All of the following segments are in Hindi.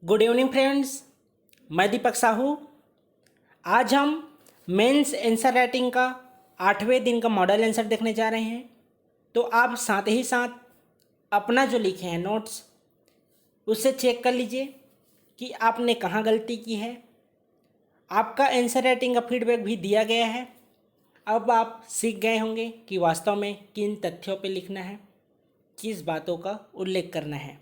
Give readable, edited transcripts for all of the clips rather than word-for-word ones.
गुड इवनिंग फ्रेंड्स, मैं दीपक साहू। आज हम मेंस आंसर राइटिंग का 8वें दिन का मॉडल आंसर देखने जा रहे हैं। तो आप साथ ही साथ अपना जो लिखे हैं नोट्स उससे चेक कर लीजिए कि आपने कहाँ गलती की है। आपका आंसर राइटिंग का फीडबैक भी दिया गया है। अब आप सीख गए होंगे कि वास्तव में किन तथ्यों पर लिखना है, किस बातों का उल्लेख करना है।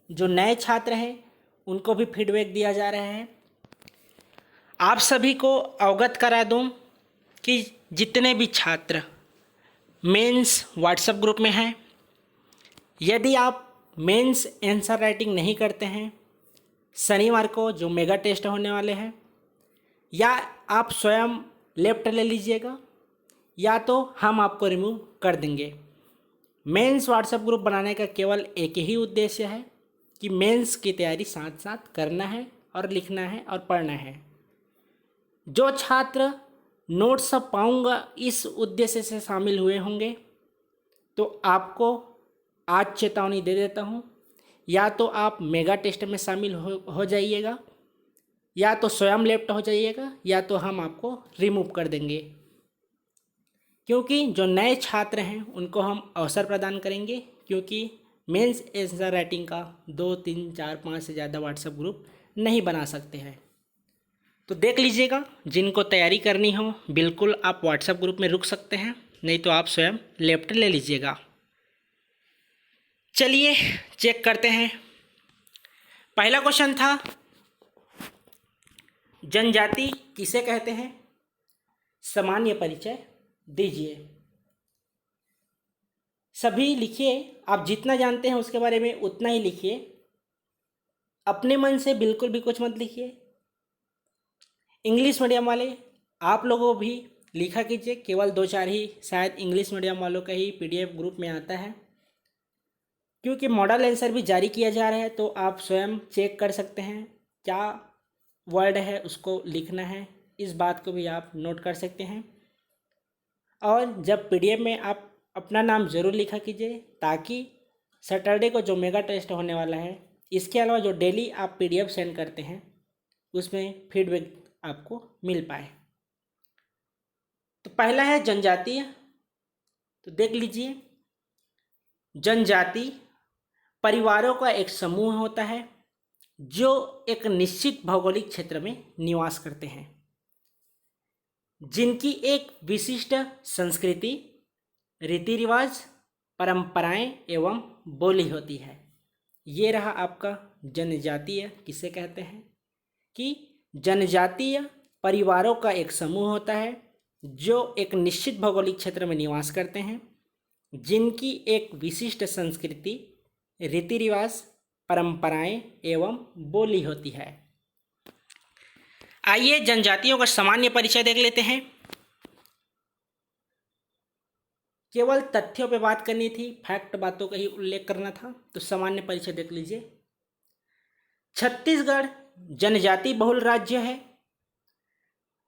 जो नए छात्र हैं उनको भी फीडबैक दिया जा रहा है। आप सभी को अवगत करा दूं कि जितने भी छात्र मेंस व्हाट्सएप ग्रुप में हैं, यदि आप मेंस आंसर राइटिंग नहीं करते हैं, शनिवार को जो मेगा टेस्ट होने वाले हैं, या आप स्वयं लेफ्ट ले लीजिएगा या तो हम आपको रिमूव कर देंगे। मेंस व्हाट्सएप ग्रुप बनाने का केवल एक ही उद्देश्य है कि मेंस की तैयारी साथ साथ करना है और लिखना है और पढ़ना है। जो छात्र नोट्स सब पाऊंगा इस उद्देश्य से शामिल हुए होंगे, तो आपको आज चेतावनी दे देता हूँ, या तो आप मेगा टेस्ट में शामिल हो जाइएगा, या तो स्वयं लेफ्ट हो जाइएगा, या तो हम आपको रिमूव कर देंगे। क्योंकि जो नए छात्र हैं उनको हम अवसर प्रदान करेंगे, क्योंकि मेंस आंसर राइटिंग का 2, 3, 4, 5 से ज़्यादा व्हाट्सएप ग्रुप नहीं बना सकते हैं। तो देख लीजिएगा, जिनको तैयारी करनी हो बिल्कुल आप व्हाट्सएप ग्रुप में रुक सकते हैं, नहीं तो आप स्वयं लेफ्ट ले लीजिएगा। चलिए चेक करते हैं। पहला क्वेश्चन था, जनजाति किसे कहते हैं? सामान्य परिचय दीजिए। सभी लिखिए, आप जितना जानते हैं उसके बारे में उतना ही लिखिए। अपने मन से बिल्कुल भी कुछ मत लिखिए। इंग्लिश मीडियम वाले आप लोगों भी लिखा कीजिए, केवल 2-4 ही शायद इंग्लिश मीडियम वालों का ही पीडीएफ ग्रुप में आता है। क्योंकि मॉडल आंसर भी जारी किया जा रहा है, तो आप स्वयं चेक कर सकते हैं क्या वर्ड है उसको लिखना है, इस बात को भी आप नोट कर सकते हैं। और जब पीडीएफ में आप अपना नाम ज़रूर लिखा कीजिए, ताकि सैटरडे को जो मेगा टेस्ट होने वाला है, इसके अलावा जो डेली आप पीडीएफ सेंड करते हैं उसमें फीडबैक आपको मिल पाए। तो पहला है जनजातीय। तो देख लीजिए, जनजाति परिवारों का एक समूह होता है जो एक निश्चित भौगोलिक क्षेत्र में निवास करते हैं, जिनकी एक विशिष्ट संस्कृति, रीति रिवाज, परंपराएं एवं बोली होती है। ये रहा आपका जनजातीय किसे कहते हैं, कि जनजातीय परिवारों का एक समूह होता है जो एक निश्चित भौगोलिक क्षेत्र में निवास करते हैं, जिनकी एक विशिष्ट संस्कृति, रीति रिवाज, परंपराएं एवं बोली होती है। आइए जनजातियों का सामान्य परिचय देख लेते हैं। केवल तथ्यों पे बात करनी थी, फैक्ट बातों का ही उल्लेख करना था। तो सामान्य परिचय देख लीजिए। छत्तीसगढ़ जनजाति बहुल राज्य है।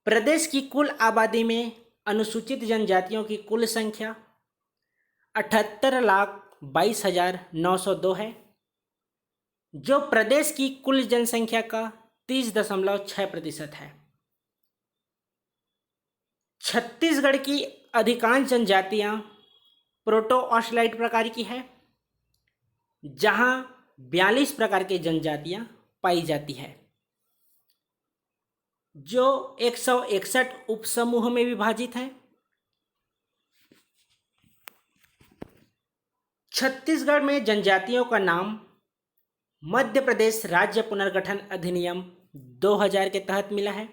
प्रदेश की कुल आबादी में अनुसूचित जनजातियों की कुल संख्या 78,22,902 है, जो प्रदेश की कुल जनसंख्या का 30.6% है। छत्तीसगढ़ की अधिकांश जनजातियां प्रोटो ऑस्ट्रेलाइट प्रकार की है, जहां 42 प्रकार की जनजातियां पाई जाती है, जो 161 उपसमूह में विभाजित है। छत्तीसगढ़ में जनजातियों का नाम मध्य प्रदेश राज्य पुनर्गठन अधिनियम 2000 के तहत मिला है,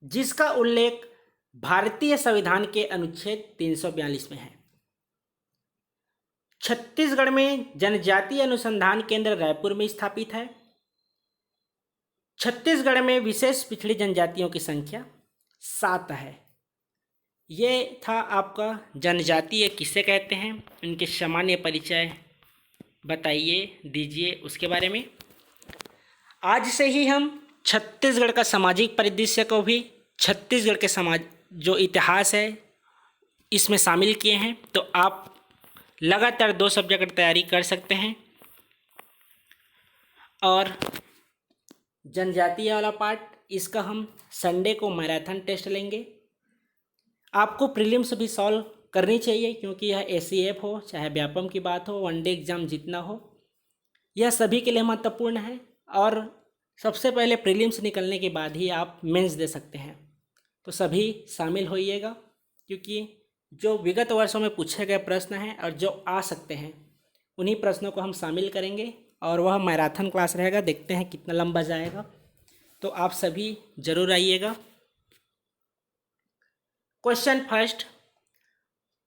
जिसका उल्लेख भारतीय संविधान के अनुच्छेद 342 में है। छत्तीसगढ़ में जनजातीय अनुसंधान केंद्र रायपुर में स्थापित है। छत्तीसगढ़ में विशेष पिछड़ी जनजातियों की संख्या 7 है। ये था आपका जनजातीय किसे कहते हैं, इनके सामान्य परिचय बताइए, दीजिए उसके बारे में। आज से ही हम छत्तीसगढ़ का सामाजिक परिदृश्य को भी, छत्तीसगढ़ के समाज जो इतिहास है इसमें शामिल किए हैं। तो आप लगातार 2 सब्जेक्ट तैयारी कर सकते हैं। और जनजातीय वाला पार्ट, इसका हम संडे को मैराथन टेस्ट लेंगे। आपको प्रीलिम्स भी सॉल्व करनी चाहिए, क्योंकि यह एसीएफ हो चाहे व्यापम की बात हो, वनडे एग्ज़ाम जितना हो, यह सभी के लिए महत्वपूर्ण है। और सबसे पहले प्रीलिम्स निकलने के बाद ही आप मेंस दे सकते हैं। तो सभी शामिल होइएगा, क्योंकि जो विगत वर्षों में पूछे गए प्रश्न हैं और जो आ सकते हैं उन्हीं प्रश्नों को हम शामिल करेंगे, और वह मैराथन क्लास रहेगा। देखते हैं कितना लंबा जाएगा। तो आप सभी जरूर आइएगा। Question first,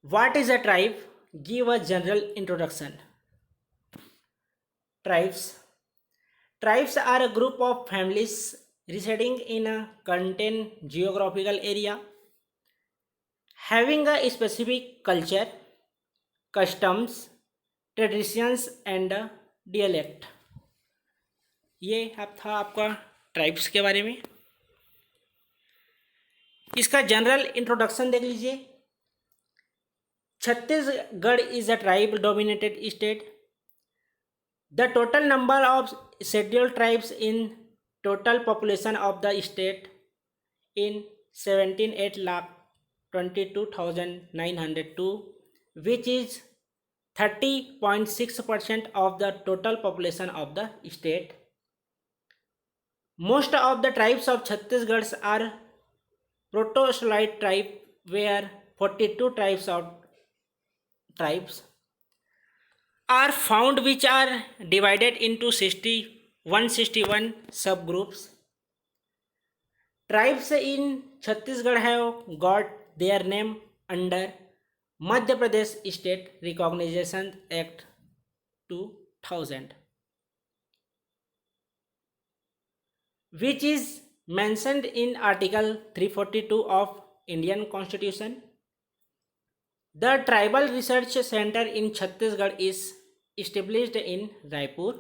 what is a tribe? Give a general introduction. Tribes are a group of families residing in a contained geographical area, having a specific culture, customs, traditions and a dialect. ये था आपका ट्राइब्स के बारे में। इसका जनरल इंट्रोडक्शन देख लीजिए। Chhattisgarh is a tribe dominated state. The total number of scheduled tribes in total population of the state in 17,822,902, which is 30.6% of the total population of the state. Most of the tribes of Chhattisgarh are Proto-Solite tribe, where 42 tribes are found, which are divided into 161 subgroups. Tribes in Chhattisgarh have got their name under Madhya Pradesh State Recognition Act 2000, which is mentioned in Article 342 of Indian Constitution. The Tribal Research Center in Chhattisgarh is established in Raipur.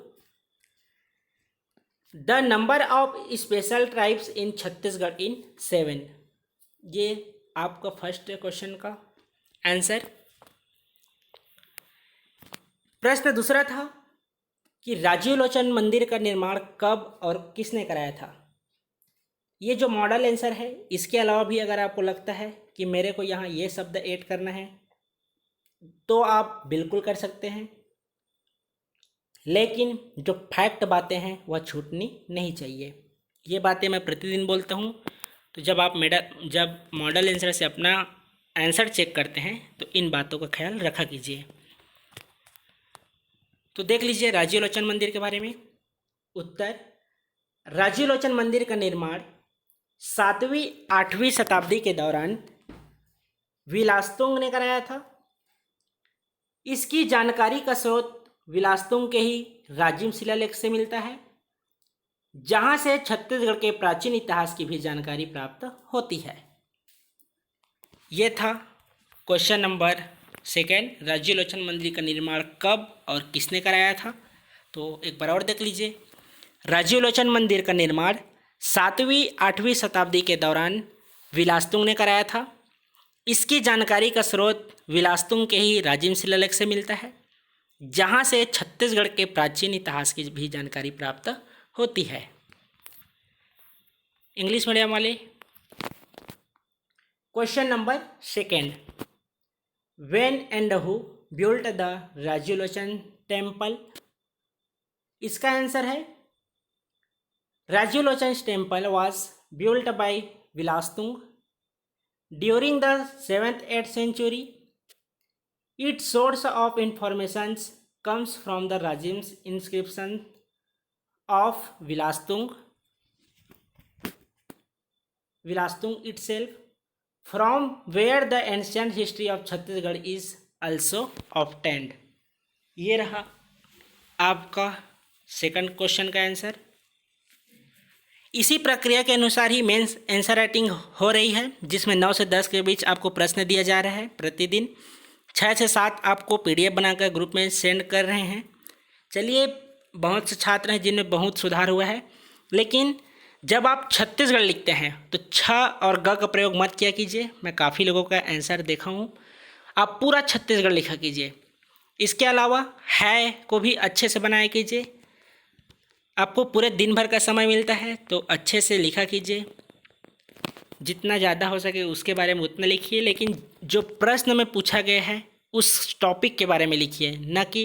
The number of special tribes in Chhattisgarh in 7. ये आपका फर्स्ट क्वेश्चन का आंसर। प्रश्न दूसरा था कि राजीव लोचन मंदिर का निर्माण कब और किसने कराया था। ये जो मॉडल आंसर है, इसके अलावा भी अगर आपको लगता है कि मेरे को यहाँ ये शब्द ऐड करना है तो आप बिल्कुल कर सकते हैं, लेकिन जो फैक्ट बातें हैं वह छूटनी नहीं चाहिए। ये बातें मैं प्रतिदिन बोलता हूँ। तो जब आप जब मॉडल आंसर से अपना आंसर चेक करते हैं तो इन बातों का ख्याल रखा कीजिए। तो देख लीजिए राजीव लोचन मंदिर के बारे में। उत्तर, राजीव लोचन मंदिर का निर्माण 7वीं 8वीं शताब्दी के दौरान विलासतुंग ने कराया था। इसकी जानकारी का स्रोत विलासतुंग के ही राजिम शिलालेख से मिलता है, जहां से छत्तीसगढ़ के प्राचीन इतिहास की भी जानकारी प्राप्त होती है। यह था question number second, Rajiv Lochan मंदिर का निर्माण कब और किसने कराया था। तो एक बार और देख लीजिए। राजीव लोचन मंदिर का निर्माण 7वीं 8वीं शताब्दी के दौरान विलासतुंग ने कराया था। इसकी जानकारी का स्रोत विलासतुंग के ही राजिम शिलालेख से मिलता है, जहां से छत्तीसगढ़ के प्राचीन इतिहास की भी जानकारी प्राप्त होती है। इंग्लिश मीडियम वाले, question number second, when and who built the Rajiv Lochan temple. इसका आंसर है Rajiv Lochan temple was built by Vilasatunga during the 7th-8th century. Its source of information comes from the Rajim's inscription of Vilastung itself, from where the ancient history of Chhattisgarh is also obtained. ये रहा आपका सेकंड क्वेश्चन का आंसर। इसी प्रक्रिया के अनुसार ही मेंस आंसर राइटिंग हो रही है, जिसमें 9 से 10 के बीच आपको प्रश्न दिया जा रहा है। प्रतिदिन 6 से 7 आपको PDF बनाकर ग्रुप में सेंड कर रहे हैं। चलिए, बहुत से छात्र हैं जिनमें बहुत सुधार हुआ है, लेकिन जब आप छत्तीसगढ़ लिखते हैं तो छ और ग का प्रयोग मत किया कीजिए। मैं काफ़ी लोगों का आंसर देखा हूँ, आप पूरा छत्तीसगढ़ लिखा कीजिए। इसके अलावा है को भी अच्छे से बनाया कीजिए। आपको पूरे दिन भर का समय मिलता है तो अच्छे से लिखा कीजिए, जितना ज़्यादा हो सके उसके बारे में उतना लिखिए, लेकिन जो प्रश्न में पूछा गया है उस टॉपिक के बारे में लिखिए, न कि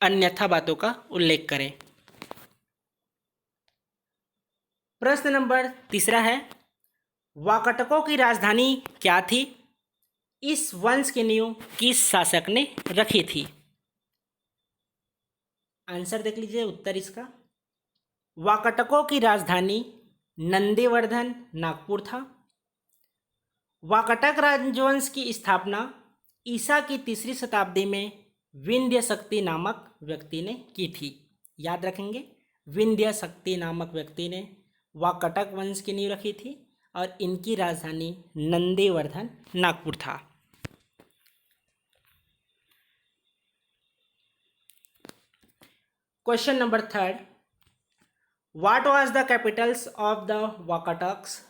अन्यथा बातों का उल्लेख करें। प्रश्न नंबर 3 है, वाकटकों की राजधानी क्या थी? इस वंश की नींव किस शासक ने रखी थी? आंसर देख लीजिए, उत्तर इसका वाकटकों की राजधानी नंदीवर्धन नागपुर था। वाकटक राजवंश की स्थापना ईसा की 3री शताब्दी में विंध्य शक्ति नामक व्यक्ति ने की थी। याद रखेंगे, विंध्य शक्ति नामक व्यक्ति ने वाकटक वंश की नींव रखी थी और इनकी राजधानी नंदीवर्धन नागपुर था। Question number 3, what was the capitals of the Vakatakas?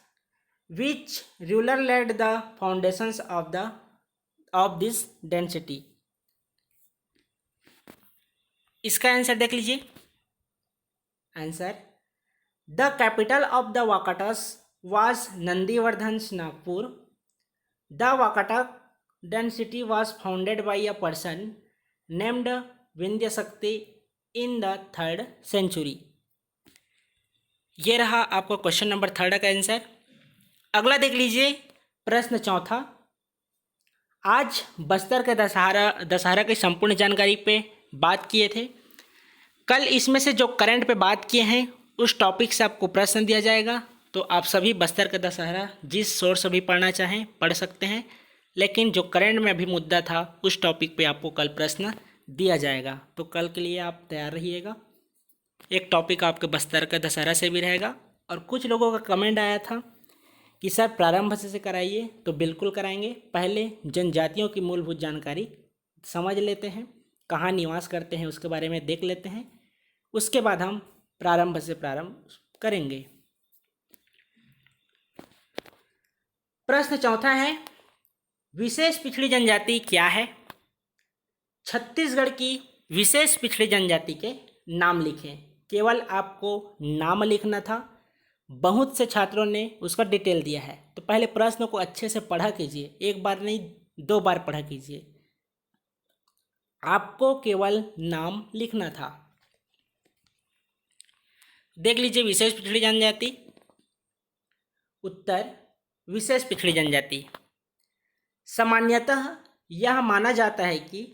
Which ruler laid the foundations of this density? इसका आंसर देख लीजिए। Answer, the capital of the Vakatas was Nandivardhan Nagpur. The Vakataka density was founded by a person named Vindhya Shakti in the 3rd century। ये रहा आपका क्वेश्चन नंबर 3 का आंसर। अगला देख लीजिए, प्रश्न 4। आज बस्तर के दशहरा की संपूर्ण जानकारी पे बात किए थे। कल इसमें से जो करंट पे बात किए हैं उस टॉपिक से आपको प्रश्न दिया जाएगा, तो आप सभी बस्तर का दशहरा जिस सोर्स से भी पढ़ना चाहें पढ़ सकते हैं, लेकिन जो करंट में अभी मुद्दा था उस टॉपिक पे आपको कल प्रश्न दिया जाएगा, तो कल के लिए आप तैयार रहिएगा। एक टॉपिक आपके बस्तर का दशहरा से भी रहेगा। और कुछ लोगों का कमेंट आया था कि सर प्रारंभ से कराइए, तो बिल्कुल कराएंगे। पहले जनजातियों की मूलभूत जानकारी समझ लेते हैं, कहाँ निवास करते हैं उसके बारे में देख लेते हैं, उसके बाद हम प्रारंभ से प्रारंभ करेंगे। प्रश्न 4 है, विशेष पिछड़ी जनजाति क्या है? छत्तीसगढ़ की विशेष पिछड़ी जनजाति के नाम लिखें। केवल आपको नाम लिखना था, बहुत से छात्रों ने उसका डिटेल दिया है, तो पहले प्रश्न को अच्छे से पढ़ा कीजिए, एक बार नहीं 2 बार पढ़ा कीजिए। आपको केवल नाम लिखना था। देख लीजिए, विशेष पिछड़ी जनजाति। उत्तर, विशेष पिछड़ी जनजाति। सामान्यतः यह माना जाता है कि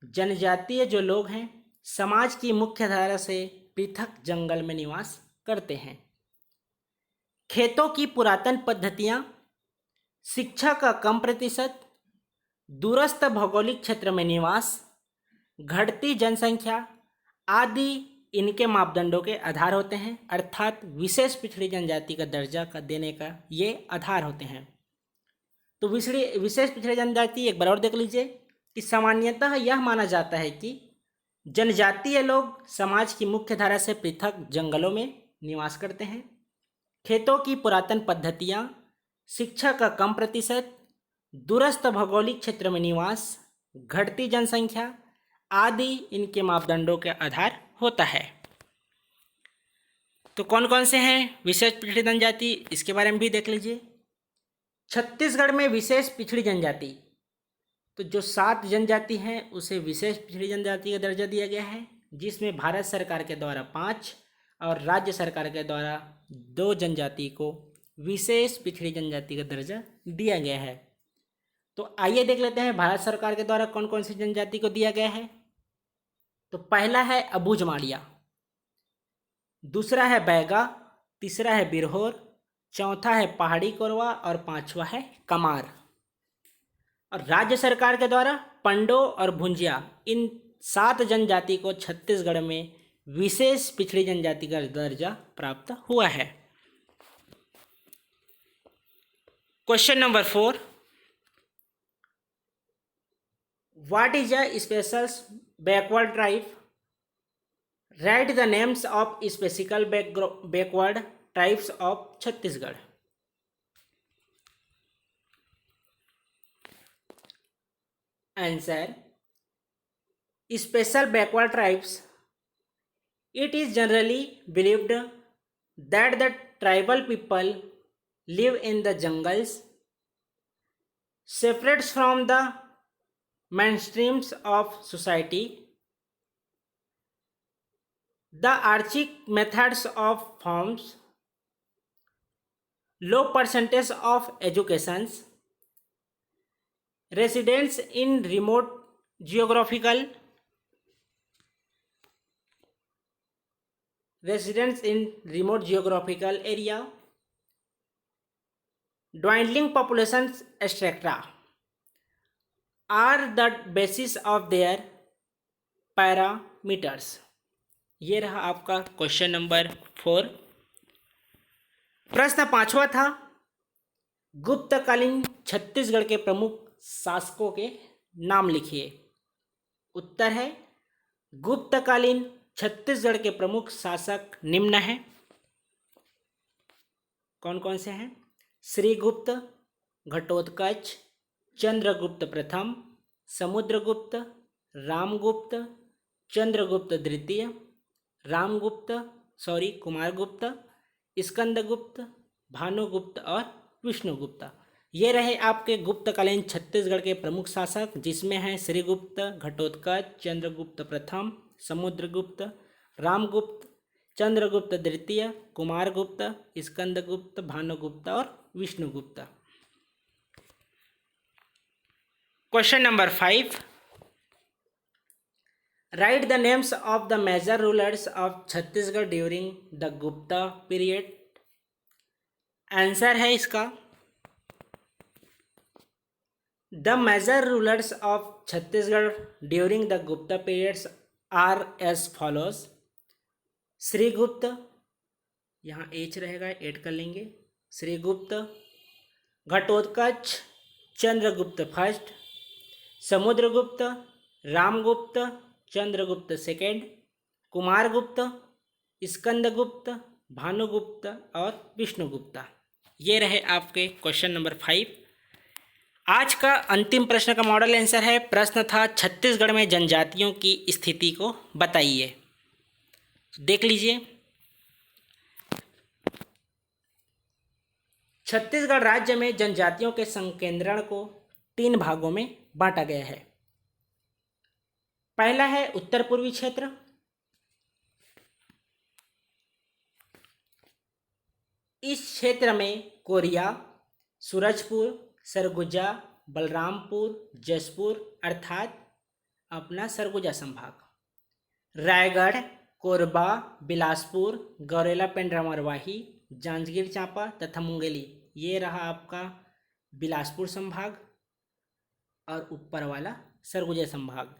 जनजातीय जो लोग हैं समाज की मुख्य धारा से पृथक जंगल में निवास करते हैं। खेतों की पुरातन पद्धतियाँ, शिक्षा का कम प्रतिशत, दूरस्थ भौगोलिक क्षेत्र में निवास, घटती जनसंख्या आदि इनके मापदंडों के आधार होते हैं, अर्थात विशेष पिछड़ी जनजाति का दर्जा का देने का ये आधार होते हैं। तो विशेष पिछड़ी जनजाति एक बार और देख लीजिए कि सामान्यतः यह माना जाता है कि जनजातीय लोग समाज की मुख्य धारा से पृथक जंगलों में निवास करते हैं। खेतों की पुरातन पद्धतियाँ, शिक्षा का कम प्रतिशत, दूरस्थ भौगोलिक क्षेत्र में निवास, घटती जनसंख्या आदि इनके मापदंडों के आधार होता है। तो कौन कौन से हैं विशेष पिछड़ी जनजाति, इसके बारे में भी देख लीजिए। छत्तीसगढ़ में विशेष पिछड़ी जनजाति, तो जो 7 जनजाति हैं उसे विशेष पिछड़ी जनजाति का दर्जा दिया गया है, जिसमें भारत सरकार के द्वारा 5 और राज्य सरकार के द्वारा 2 जनजाति को विशेष पिछड़ी जनजाति का दर्जा दिया गया है। तो आइए देख लेते हैं भारत सरकार के द्वारा कौन कौन सी जनजाति को दिया गया है। तो पहला है अबूझ माड़िया, दूसरा है बैगा, तीसरा है बिरहोर, चौथा है पहाड़ी कोरवा और 5वां है कमार। और राज्य सरकार के द्वारा पंडो और भुंजिया, इन 7 जनजाति को छत्तीसगढ़ में विशेष पिछड़ी जनजाति का दर्जा प्राप्त हुआ है। Question number 4, what is a special backward tribe? Write the names of special backward tribes of Chhattisgarh. Answer, special backward tribes It is generally believed that the tribal people live in the jungles, separates from the mainstreams of society. The archaic methods of farms, low percentage of educations, residents in geographical remote geographical area, dwindling populations, etc. are the basis of their parameters. ये रहा आपका क्वेश्चन नंबर 4। प्रश्न 5वां था, गुप्तकालीन छत्तीसगढ़ के प्रमुख शासकों के नाम लिखिए। उत्तर है, गुप्तकालीन छत्तीसगढ़ के प्रमुख शासक निम्न हैं। कौन कौन से हैं? श्रीगुप्त, घटोत्कच, चंद्रगुप्त प्रथम, समुद्रगुप्त, रामगुप्त, चंद्रगुप्त द्वितीय, कुमारगुप्त, स्कंदगुप्त, भानुगुप्त और विष्णुगुप्त। ये रहे आपके गुप्तकालीन छत्तीसगढ़ के प्रमुख शासक, जिसमें हैं श्रीगुप्त, घटोत्कच, चंद्रगुप्त प्रथम, समुद्रगुप्त, रामगुप्त, चंद्रगुप्त द्वितीय, कुमारगुप्त, स्कंदगुप्त, भानुगुप्त और Vishnugupta. Question number 5, write the names of the major rulers of Chhattisgarh during the Gupta period. Answer है इसका, the major rulers of Chhattisgarh during the Gupta periods are as follows. Shrigupta, यहाँ एच रहेगा, ऐड कर लेंगे, श्रीगुप्त, घटोत्कच, चंद्रगुप्त फर्स्ट, समुद्रगुप्त, रामगुप्त, चंद्रगुप्त सेकेंड, कुमारगुप्त, स्कंदगुप्त, भानुगुप्त और विष्णुगुप्त। ये रहे आपके क्वेश्चन नंबर 5। आज का अंतिम प्रश्न का मॉडल आंसर है। प्रश्न था, छत्तीसगढ़ में जनजातियों की स्थिति को बताइए। देख लीजिए, छत्तीसगढ़ राज्य में जनजातियों के संकेंद्रण को 3 भागों में बांटा गया है। पहला है उत्तर पूर्वी क्षेत्र, इस क्षेत्र में कोरिया, सूरजपुर, सरगुजा, बलरामपुर, जसपुर अर्थात अपना सरगुजा संभाग, रायगढ़, कोरबा, बिलासपुर, गौरेला, पेंड्रा, मरवाही, जांजगीर चांपा तथा मुंगेली, ये रहा आपका बिलासपुर संभाग और ऊपर वाला सरगुजा संभाग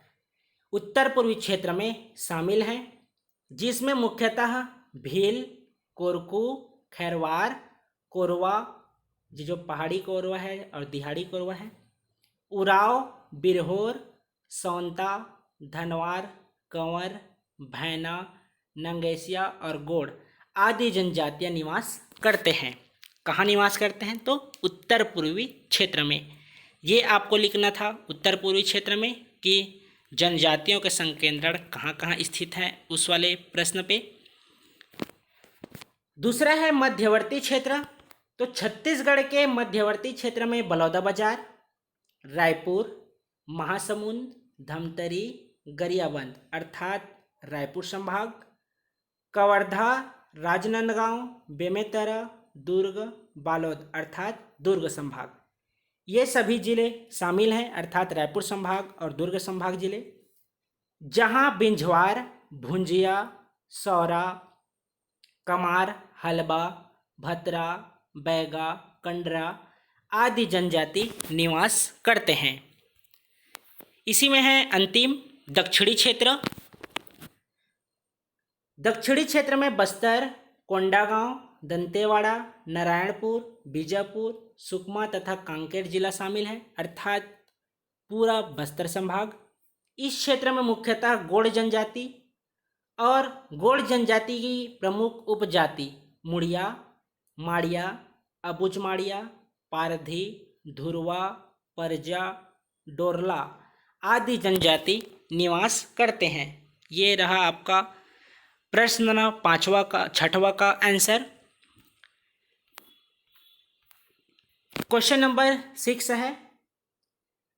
उत्तर पूर्वी क्षेत्र में शामिल हैं, जिसमें मुख्यतः भील, कोरकू, खैरवार, कोरवा, जो पहाड़ी कोरवा है और दिहाड़ी कोरवा है, उराव, बिरहोर, सौंता, धनवार, कंवर, भैना, नंगेसिया और गोड़ आदि जनजातियां निवास करते हैं। कहाँ निवास करते हैं? तो उत्तर पूर्वी क्षेत्र में। ये आपको लिखना था उत्तर पूर्वी क्षेत्र में कि जनजातियों के संकेंद्रण कहाँ कहाँ स्थित हैं, उस वाले प्रश्न पे। दूसरा है मध्यवर्ती क्षेत्र। तो छत्तीसगढ़ के मध्यवर्ती क्षेत्र में बलौदाबाजार, रायपुर, महासमुंद, धमतरी, गरियाबंद अर्थात रायपुर संभाग, कवर्धा, राजनांदगांव, बेमेतरा, दुर्ग, बालोद अर्थात दुर्ग संभाग, ये सभी जिले शामिल हैं अर्थात रायपुर संभाग और दुर्ग संभाग जिले, जहां बिंझवार, भुंजिया, सौरा, कमार, हलबा, भतरा, बैगा, कंडरा आदि जनजाति निवास करते हैं। इसी में है अंतिम दक्षिणी क्षेत्र। दक्षिणी क्षेत्र में बस्तर, कोंडागांव, दंतेवाड़ा, नारायणपुर, बीजापुर, सुकमा तथा कांकेर जिला शामिल है अर्थात पूरा बस्तर संभाग। इस क्षेत्र में मुख्यतः गोंड जनजाति और गोंड जनजाति की प्रमुख उपजाति मुड़िया, माड़िया, अबुझमाड़िया, पारधी, धुरवा, परजा, डोरला आदि जनजाति निवास करते हैं। ये रहा आपका प्रश्न छठवां का आंसर। क्वेश्चन नंबर 6 है,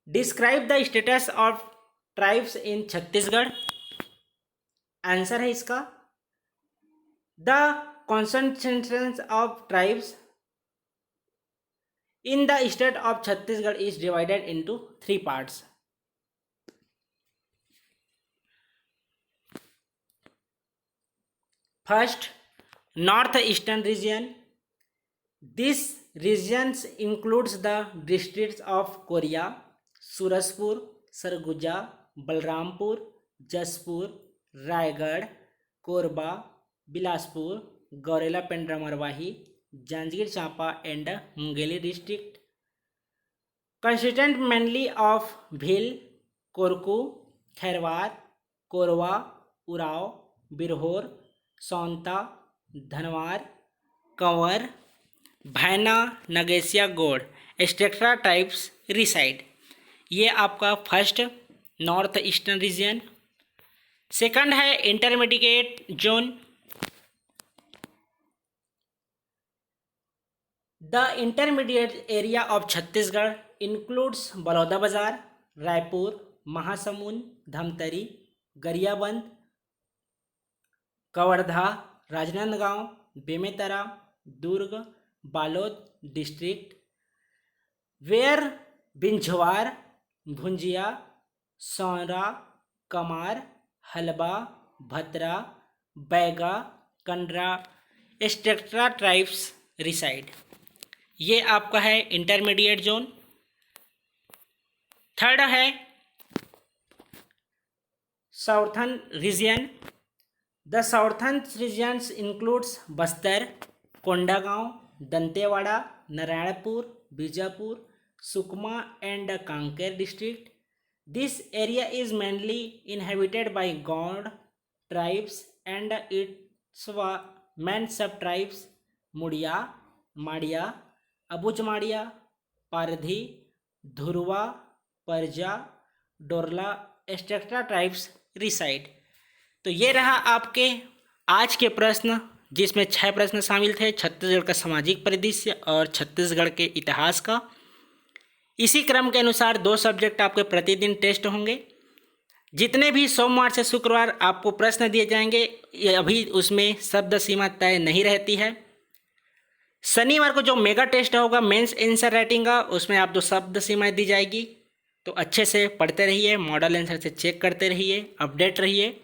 describe the status of tribes in Chhattisgarh. Answer है इसका, the concentration of tribes in the state of Chhattisgarh is divided into 3 parts. First, north eastern region. This regions includes the districts of Koriya, Surajpur, Surguja, Balrampur, Jashpur, Raigarh, Korba, Bilaspur, Gaurela Pendra Marwahi, Janjgir Champa and Mungeli district. Constituent mainly of Bhil, Korku, Khairwar, Korwa, Oraon, Birhor, Saunta, Dhanwar, Kanwar, Bhaina, Nagesia, Gond, etcetera types reside. ये आपका first north eastern region. Second है intermediate zone. The intermediate area of Chhattisgarh includes Balodabazar, Raipur, Mahasamund, Dhamtari, Gariaband, Kawardha, Rajnandgaon, Bemetara, Durg, Balod district, where Binjhwar, Bhunjia, Saura, Kamar, Halba, Bhatra, Baiga, Kandra, etcetera tribes reside. ये आपका है इंटरमीडिएट जोन। थर्ड है southern region. The southern regions includes Bastar, Kondagaon, Dantewada, Narayanpur, Bijapur, Sukma and Kanker district. This area is mainly inhabited by Gaur tribes and its main sub tribes Muria, Maria, Abujhmaria, Pardhi, Dhurwa, Parja, Dorla, etcetera tribes reside. तो ये रहा आपके आज के प्रश्न, जिसमें 6 प्रश्न शामिल थे छत्तीसगढ़ का सामाजिक परिदृश्य और छत्तीसगढ़ के इतिहास का। इसी क्रम के अनुसार 2 सब्जेक्ट आपके प्रतिदिन टेस्ट होंगे। जितने भी सोमवार से शुक्रवार आपको प्रश्न दिए जाएंगे, ये अभी उसमें शब्द सीमा तय नहीं रहती है। शनिवार को जो मेगा टेस्ट होगा मेंस आंसर राइटिंग का, उसमें आप 2 शब्द सीमाएँ दी जाएगी। तो अच्छे से पढ़ते रहिए, मॉडल आंसर से चेक करते रहिए, अपडेट रहिए।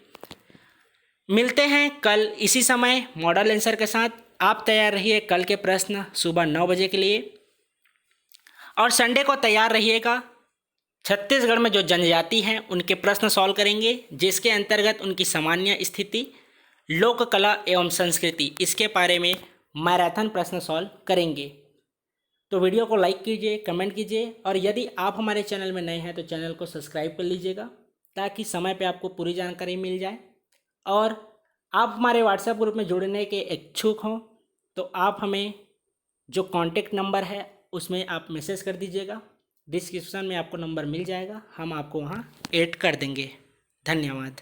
मिलते हैं कल इसी समय मॉडल आंसर के साथ। आप तैयार रहिए कल के प्रश्न सुबह 9 बजे के लिए, और संडे को तैयार रहिएगा। छत्तीसगढ़ में जो जनजाति हैं उनके प्रश्न सॉल्व करेंगे, जिसके अंतर्गत उनकी सामान्य स्थिति, लोक कला एवं संस्कृति, इसके बारे में मैराथन प्रश्न सॉल्व करेंगे। तो वीडियो को लाइक कीजिए, कमेंट कीजिए, और यदि आप हमारे चैनल में नए हैं तो चैनल को सब्सक्राइब कर लीजिएगा, ताकि समय पे आपको पूरी जानकारी मिल जाए। और आप हमारे व्हाट्सएप ग्रुप में जुड़ने के इच्छुक हों तो आप हमें जो कांटेक्ट नंबर है उसमें आप मैसेज कर दीजिएगा। डिस्क्रिप्शन में आपको नंबर मिल जाएगा, हम आपको वहाँ ऐड कर देंगे। धन्यवाद।